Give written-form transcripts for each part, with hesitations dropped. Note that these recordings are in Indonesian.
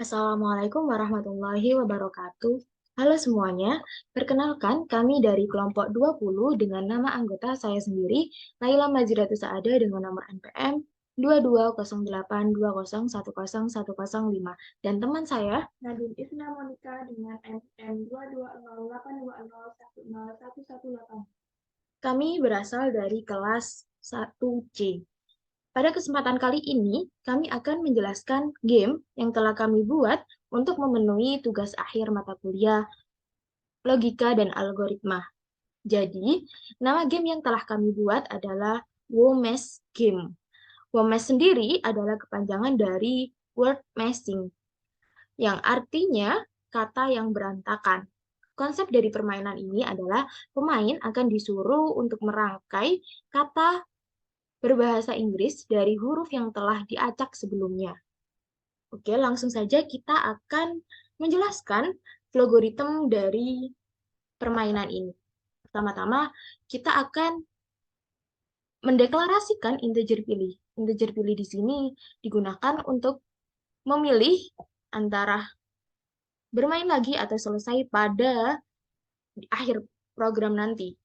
Assalamualaikum warahmatullahi wabarakatuh. Halo semuanya, perkenalkan kami dari kelompok 20 dengan nama anggota saya sendiri, Laila Maziratus Saada dengan nomor NPM 220820101005 dan teman saya Nadine Isna Monica dengan NPM 22082010118. kami berasal dari kelas 1C. Pada kesempatan kali ini, kami akan menjelaskan game yang telah kami buat untuk memenuhi tugas akhir mata kuliah logika dan algoritma. Jadi, nama game yang telah kami buat adalah WOMES Game. WOMES sendiri adalah kepanjangan dari Word Messing, yang artinya kata yang berantakan. Konsep dari permainan ini adalah pemain akan disuruh untuk merangkai kata berbahasa Inggris dari huruf yang telah diacak sebelumnya. Oke, langsung saja kita akan menjelaskan algoritma dari permainan ini. Pertama-tama, kita akan mendeklarasikan integer pilih. Integer pilih di sini digunakan untuk memilih antara bermain lagi atau selesai pada akhir program nanti.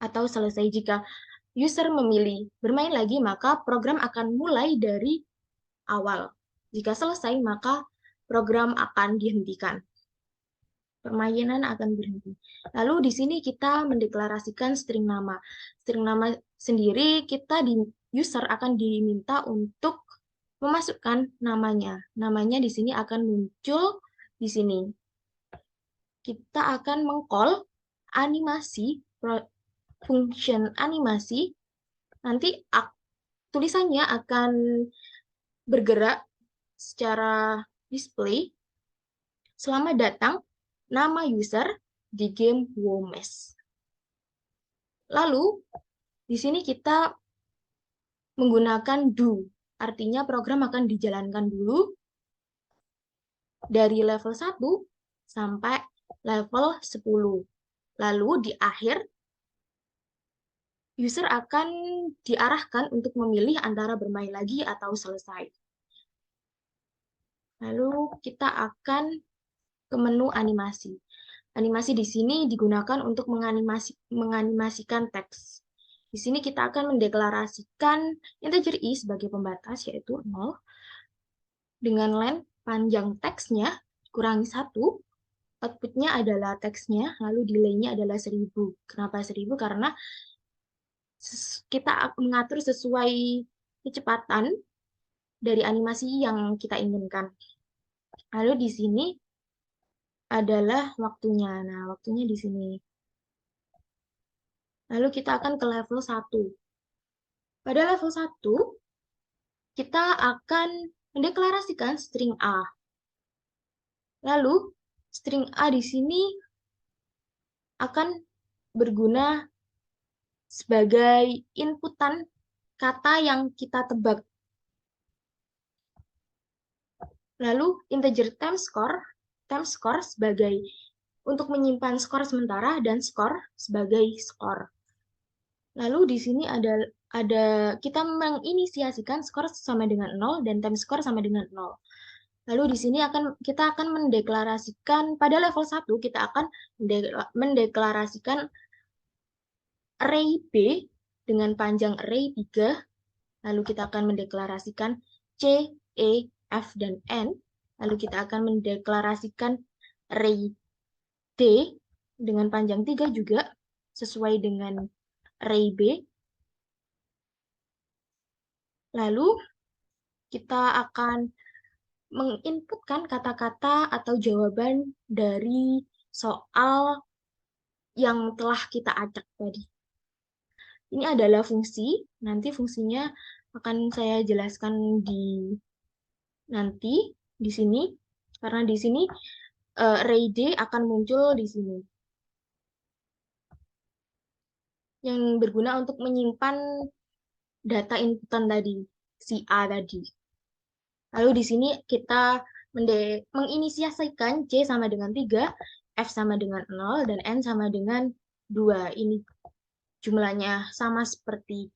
Atau selesai jika user memilih bermain lagi, maka program akan mulai dari awal. Jika selesai, maka program akan dihentikan. Permainan akan berhenti. Lalu di sini kita mendeklarasikan string nama. String nama sendiri kita di user akan diminta untuk memasukkan namanya. Namanya di sini akan muncul di sini. Kita akan mengcall animasi function animasi. Nanti tulisannya akan bergerak secara display selama datang nama user di game WOMES. Lalu, di sini kita menggunakan do, artinya program akan dijalankan dulu dari level 1 sampai level 10. Lalu di akhir, user akan diarahkan untuk memilih antara bermain lagi atau selesai. Lalu kita akan ke menu animasi. Animasi di sini digunakan untuk menganimasikan teks. Di sini kita akan mendeklarasikan integer i sebagai pembatas, yaitu 0, dengan length panjang teksnya kurangi 1, outputnya adalah teksnya, lalu delay-nya adalah 1000. Kenapa 1000? Karena kita mengatur sesuai kecepatan dari animasi yang kita inginkan. Lalu di sini adalah waktunya. Nah, waktunya di sini. Lalu kita akan ke level 1. Pada level 1, kita akan mendeklarasikan string A. Lalu, string A di sini akan berguna sebagai inputan kata yang kita tebak. Lalu, integer time score sebagai untuk menyimpan skor sementara dan skor sebagai skor. Lalu di sini ada kita menginisiasikan skor sama dengan 0 dan time score sama dengan 0. Lalu di sini kita akan mendeklarasikan pada level 1 kita akan mendeklarasikan array B dengan panjang array 3. Lalu kita akan mendeklarasikan C, E, F, dan N. Lalu kita akan mendeklarasikan array D dengan panjang 3 juga sesuai dengan array B. Lalu kita akan menginputkan kata-kata atau jawaban dari soal yang telah kita acak tadi. Ini adalah fungsi, nanti fungsinya akan saya jelaskan nanti di sini, karena di sini array D akan muncul di sini. Yang berguna untuk menyimpan data inputan tadi, si A tadi. Lalu di sini kita menginisiasikan C sama dengan 3, F sama dengan 0, dan N sama dengan 2. Ini jumlahnya sama seperti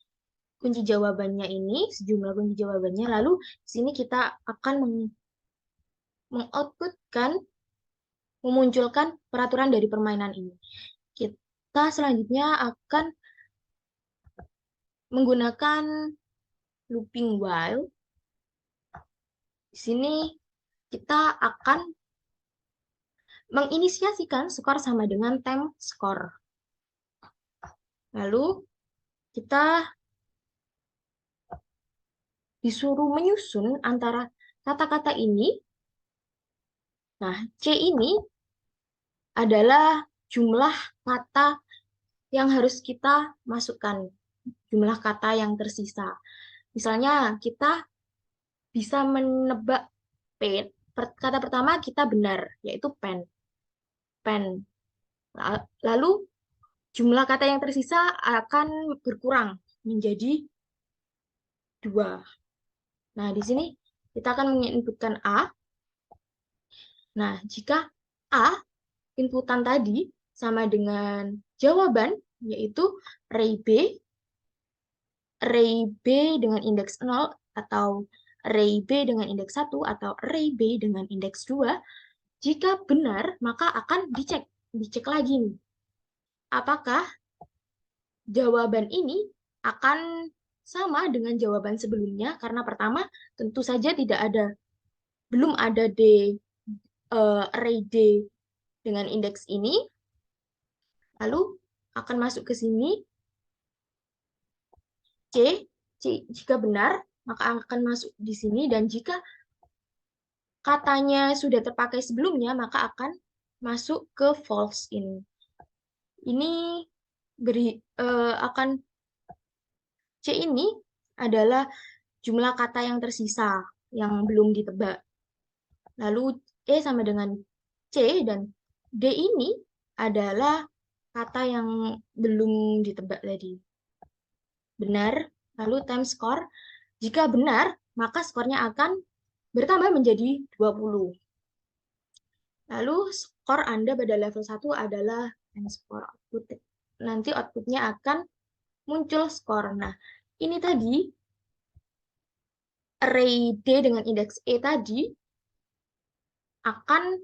kunci jawabannya ini, sejumlah kunci jawabannya. Lalu di sini kita akan mengoutputkan, memunculkan peraturan dari permainan ini. Kita selanjutnya akan menggunakan looping while. Di sini kita akan menginisiasikan skor sama dengan temp skor. Lalu kita disuruh menyusun antara kata-kata ini. Nah, C ini adalah jumlah kata yang harus kita masukkan, jumlah kata yang tersisa. Misalnya, kita bisa menebak pen. Kata pertama kita benar, yaitu pen. Pen. Lalu, jumlah kata yang tersisa akan berkurang menjadi 2. Nah, di sini kita akan menginputkan A. Nah, jika A, inputan tadi, sama dengan jawaban, yaitu array B dengan indeks 0, atau array B dengan indeks 1, atau array B dengan indeks 2, jika benar, maka akan dicek lagi nih. Apakah jawaban ini akan sama dengan jawaban sebelumnya? Karena pertama, tentu saja belum ada array D dengan indeks ini. Lalu akan masuk ke sini. C, jika benar, maka akan masuk di sini. Dan jika katanya sudah terpakai sebelumnya, maka akan masuk ke false ini. Ini C ini adalah jumlah kata yang tersisa, yang belum ditebak. Lalu E sama dengan C, dan D ini adalah kata yang belum ditebak tadi. Benar, lalu time score. Jika benar, maka skornya akan bertambah menjadi 20. Lalu skor Anda pada level 1 adalah time score output. Nanti outputnya akan muncul skor. Nah, ini tadi array D dengan indeks E tadi akan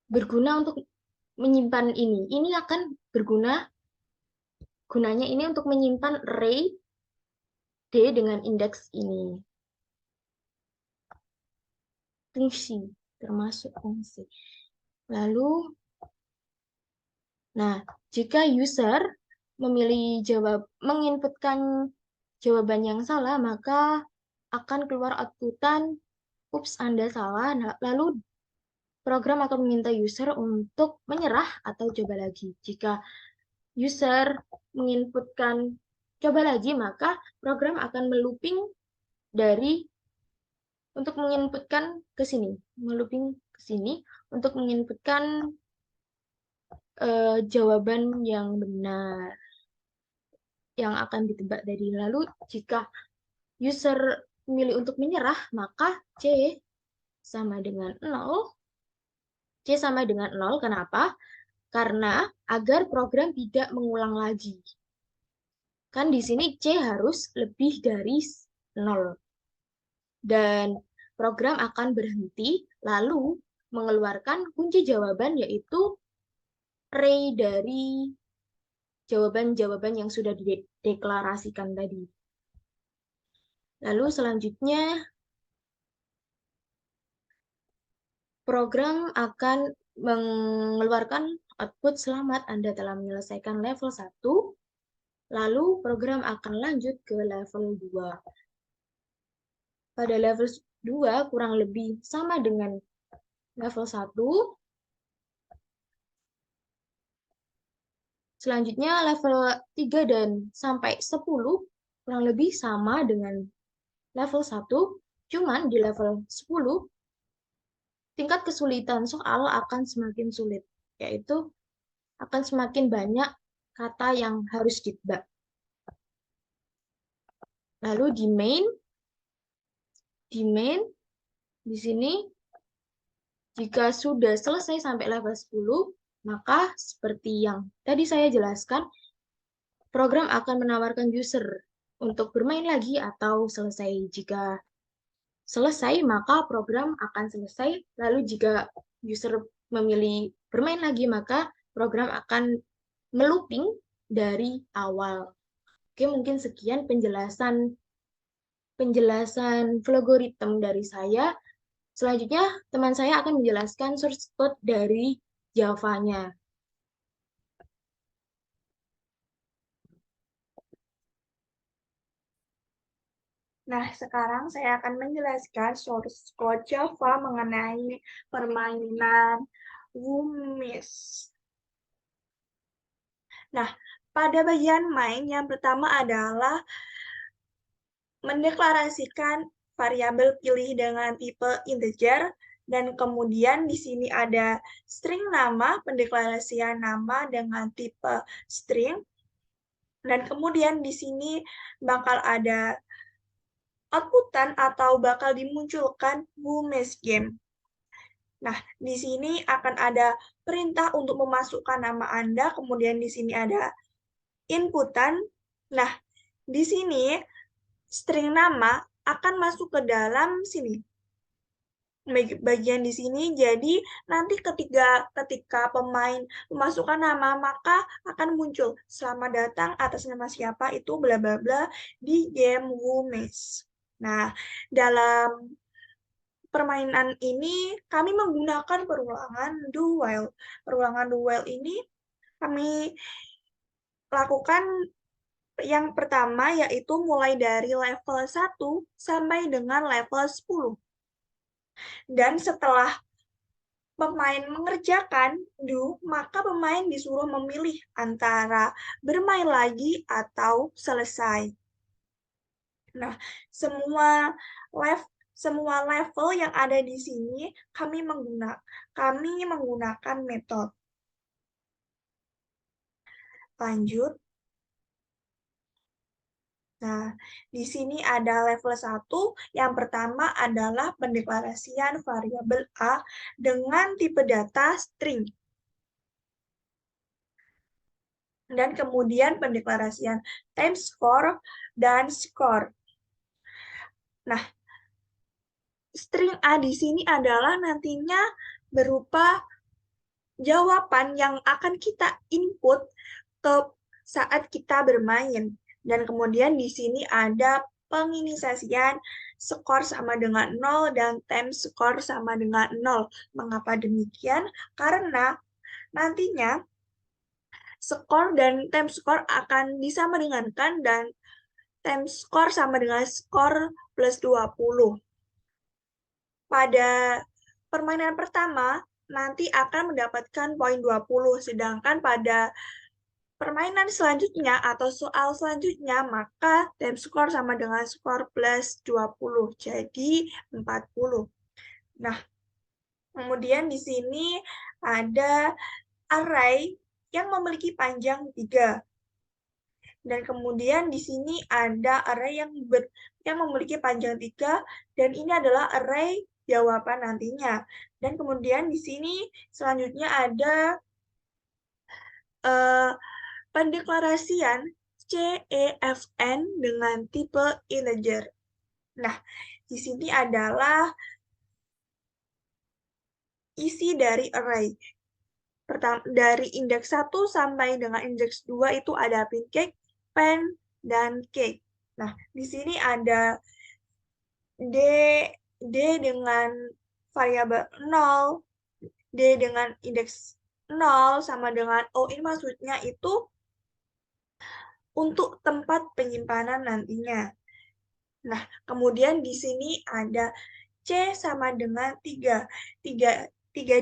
berguna untuk menyimpan ini. Ini akan gunanya ini untuk menyimpan array D dengan indeks ini. Fungsi, termasuk fungsi. Lalu, nah, jika user menginputkan jawaban yang salah, maka akan keluar outputan, ups, Anda salah. Nah, lalu program akan meminta user untuk menyerah atau coba lagi. Jika user menginputkan coba lagi, maka program akan melooping untuk menginputkan ke sini, melooping ke sini untuk menginputkan jawaban yang benar yang akan ditebak dari. Lalu jika user memilih untuk menyerah, maka C sama dengan 0. C sama dengan 0, kenapa? Karena agar program tidak mengulang lagi. Kan di sini C harus lebih dari 0. Dan program akan berhenti, lalu mengeluarkan kunci jawaban, yaitu array dari jawaban-jawaban yang sudah dideklarasikan tadi. Lalu selanjutnya, program akan mengeluarkan output selamat Anda telah menyelesaikan level 1, lalu program akan lanjut ke level 2. Pada level 2 kurang lebih sama dengan level 1. Selanjutnya level 3 dan sampai 10 kurang lebih sama dengan level 1, cuman di level 10 tingkat kesulitan soal akan semakin sulit, yaitu akan semakin banyak kata yang harus ditebak. Lalu di main di sini jika sudah selesai sampai level 10, maka seperti yang tadi saya jelaskan, program akan menawarkan user untuk bermain lagi atau selesai. Jika selesai, maka program akan selesai. Lalu jika user memilih bermain lagi, maka program akan melooping dari awal. Oke, mungkin sekian penjelasan algoritma dari saya. Selanjutnya, teman saya akan menjelaskan source code dari Java-nya. Nah, sekarang saya akan menjelaskan source code Java mengenai permainan Wumis. Nah, pada bagian main yang pertama adalah mendeklarasikan variabel pilih dengan tipe integer, dan kemudian di sini ada string nama, pendeklarasian nama dengan tipe string, dan kemudian di sini bakal ada outputan atau bakal dimunculkan Wumes game. Nah, di sini akan ada perintah untuk memasukkan nama Anda, kemudian di sini ada inputan. Nah, di sini string nama akan masuk ke dalam sini. Bagian di sini, jadi nanti ketika pemain memasukkan nama, maka akan muncul selamat datang atas nama siapa itu bla bla bla di game Wumes. Nah, dalam permainan ini kami menggunakan perulangan do while. Perulangan do while ini kami lakukan yang pertama yaitu mulai dari level 1 sampai dengan level 10. Dan setelah pemain mengerjakan do, maka pemain disuruh memilih antara bermain lagi atau selesai. Nah, semua level yang ada di sini kami menggunakan metode. Lanjut. Nah, di sini ada level 1. Yang pertama adalah pendeklarasian variabel A dengan tipe data string. Dan kemudian pendeklarasian time score dan score. Nah, string A di sini adalah nantinya berupa jawaban yang akan kita input ke saat kita bermain. Dan kemudian di sini ada penginisiasian skor sama dengan 0 dan time skor sama dengan 0. Mengapa demikian? Karena nantinya skor dan time skor akan disama dengankan dan time skor sama dengan skor plus 20. Pada permainan pertama, nanti akan mendapatkan poin 20, sedangkan pada permainan selanjutnya atau soal selanjutnya, maka time score sama dengan skor plus 20, jadi 40. Nah, kemudian di sini ada array yang memiliki panjang 3. Dan kemudian di sini ada array yang memiliki panjang 3, dan ini adalah array jawaban nantinya. Dan kemudian di sini selanjutnya ada pendeklarasian CEFN dengan tipe integer. Nah, di sini adalah isi dari array. Pertama, dari indeks 1 sampai dengan indeks 2 itu ada pancake, pen, dan cake. Nah, di sini ada D, D dengan variabel 0, D dengan indeks 0, sama dengan O. Ini maksudnya itu untuk tempat penyimpanan nantinya. Nah, kemudian di sini ada C sama dengan 3. 3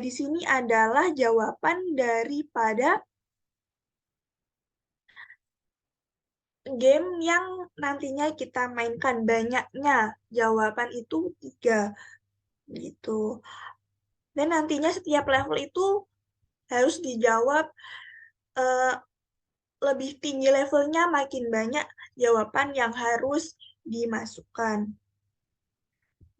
di sini adalah jawaban daripada game yang nantinya kita mainkan. Banyaknya jawaban itu 3. Gitu. Dan nantinya setiap level itu harus dijawab lebih tinggi levelnya, makin banyak jawaban yang harus dimasukkan.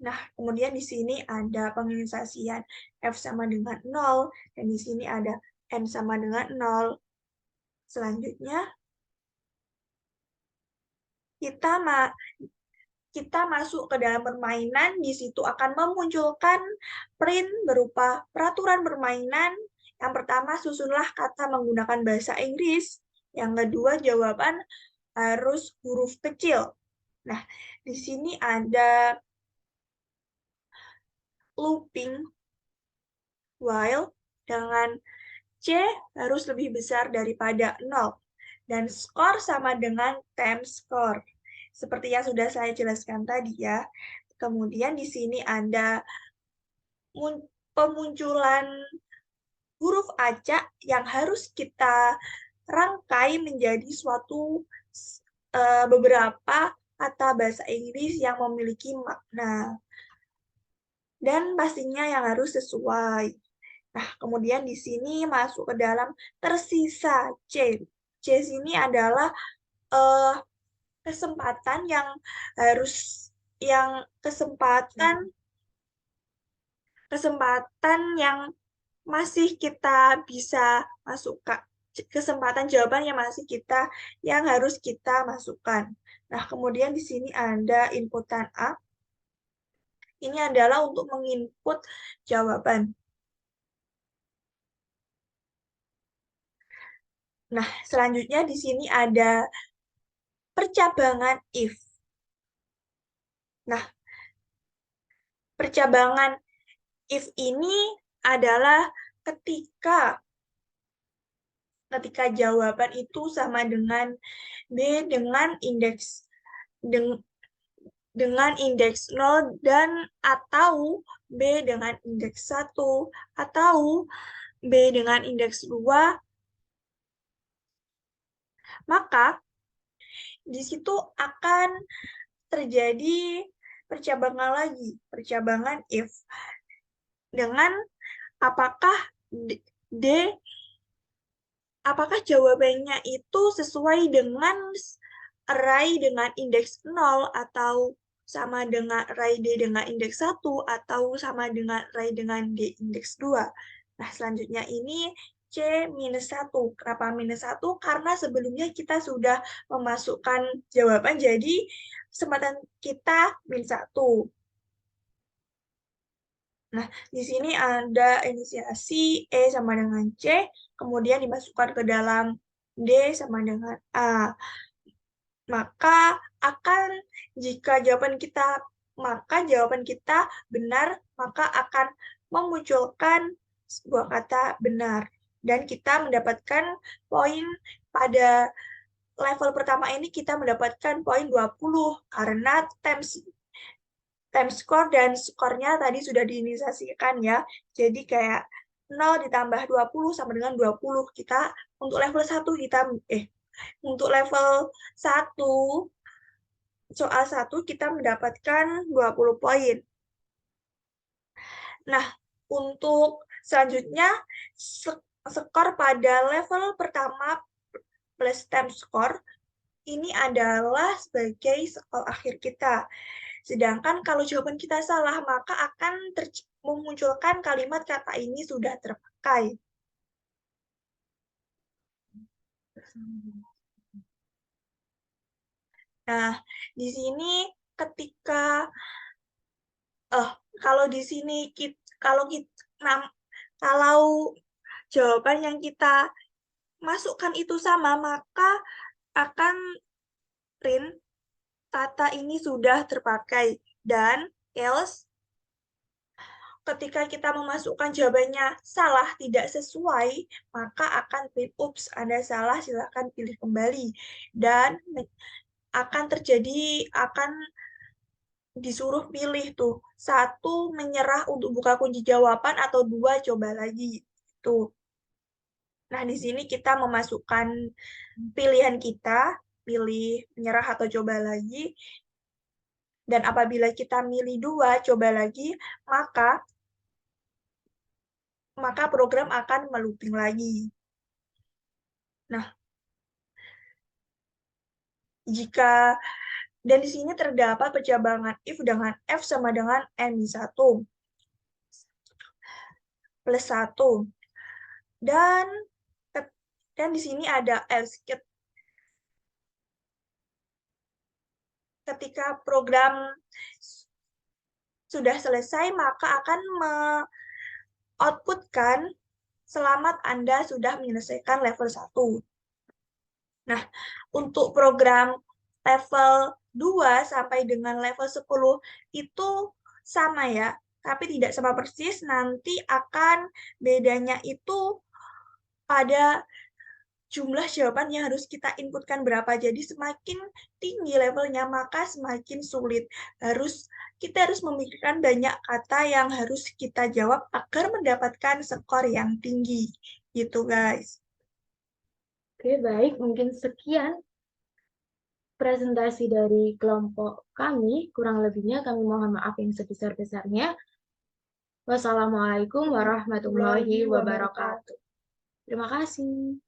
Nah, kemudian di sini ada penginisiasian F sama dengan 0, dan di sini ada N sama dengan 0. Selanjutnya, kita masuk ke dalam permainan, di situ akan memunculkan print berupa peraturan permainan. Yang pertama, susunlah kata menggunakan bahasa Inggris. Yang kedua, jawaban harus huruf kecil. Nah, di sini ada looping while dengan C harus lebih besar daripada 0. Dan skor sama dengan time score. Seperti yang sudah saya jelaskan tadi ya. Kemudian di sini ada pemunculan huruf acak yang harus kita rangkai menjadi suatu beberapa kata bahasa Inggris yang memiliki makna. Dan pastinya yang harus sesuai. Nah, kemudian di sini masuk ke dalam tersisa C. C sini adalah kesempatan yang harus kesempatan yang masih kita bisa masukkan, kesempatan jawaban yang harus kita masukkan. Nah, kemudian di sini ada inputan A. Ini adalah untuk menginput jawaban. Nah, selanjutnya di sini ada percabangan if. Nah, percabangan if ini adalah ketika jawaban itu sama dengan B dengan indeks dengan indeks 0 dan atau B dengan indeks 1 atau B dengan indeks 2, maka di situ akan terjadi percabangan lagi, percabangan if. Dengan apakah apakah jawabannya itu sesuai dengan array dengan indeks 0 atau sama dengan array D dengan indeks 1 atau sama dengan array dengan D indeks 2. Nah, selanjutnya ini C-1. Kenapa -1? Karena sebelumnya kita sudah memasukkan jawaban, jadi kesempatan kita -1. Nah, di sini ada inisiasi E sama dengan C, kemudian dimasukkan ke dalam D sama dengan A. Maka jika jawaban kita benar, maka akan memunculkan sebuah kata benar. Dan kita mendapatkan poin pada level pertama ini, kita mendapatkan poin 20 karena time score dan skornya tadi sudah diinisiasikan ya. Jadi kayak 0 ditambah 20 sama dengan 20. Kita untuk level 1 untuk level 1 soal 1 kita mendapatkan 20 poin. Nah, untuk selanjutnya skor pada level pertama plus time score ini adalah sebagai skor akhir kita. Sedangkan kalau jawaban kita salah, maka akan memunculkan kalimat kata ini sudah terpakai. Nah, di sini ketika kalau di sini kalau jawaban yang kita masukkan itu sama, maka akan print kata ini sudah terpakai, dan else ketika kita memasukkan jawabannya salah, tidak sesuai, maka akan print oops, Anda salah, silakan pilih kembali. Dan akan disuruh pilih tuh, 1 menyerah untuk buka kunci jawaban atau 2 coba lagi. Tuh. Nah, di sini kita memasukkan pilihan kita, pilih menyerah atau coba lagi. Dan apabila kita milih 2 coba lagi, maka program akan melooping lagi. Nah, dan di sini terdapat percabangan if dengan F sama dengan N-1 plus 1. Dan di sini ada else. ketika program sudah selesai, maka akan me-outputkan selamat Anda sudah menyelesaikan level 1. Nah, untuk program level 2 sampai dengan level 10 itu sama ya, tapi tidak sama persis, nanti akan bedanya itu pada jumlah jawaban yang harus kita inputkan berapa. Jadi semakin tinggi levelnya, maka semakin sulit. Kita harus memikirkan banyak kata yang harus kita jawab agar mendapatkan skor yang tinggi. Gitu, guys. Oke, baik. Mungkin sekian presentasi dari kelompok kami. Kurang lebihnya kami mohon maaf yang sebesar-besarnya. Wassalamualaikum warahmatullahi wabarakatuh. Terima kasih.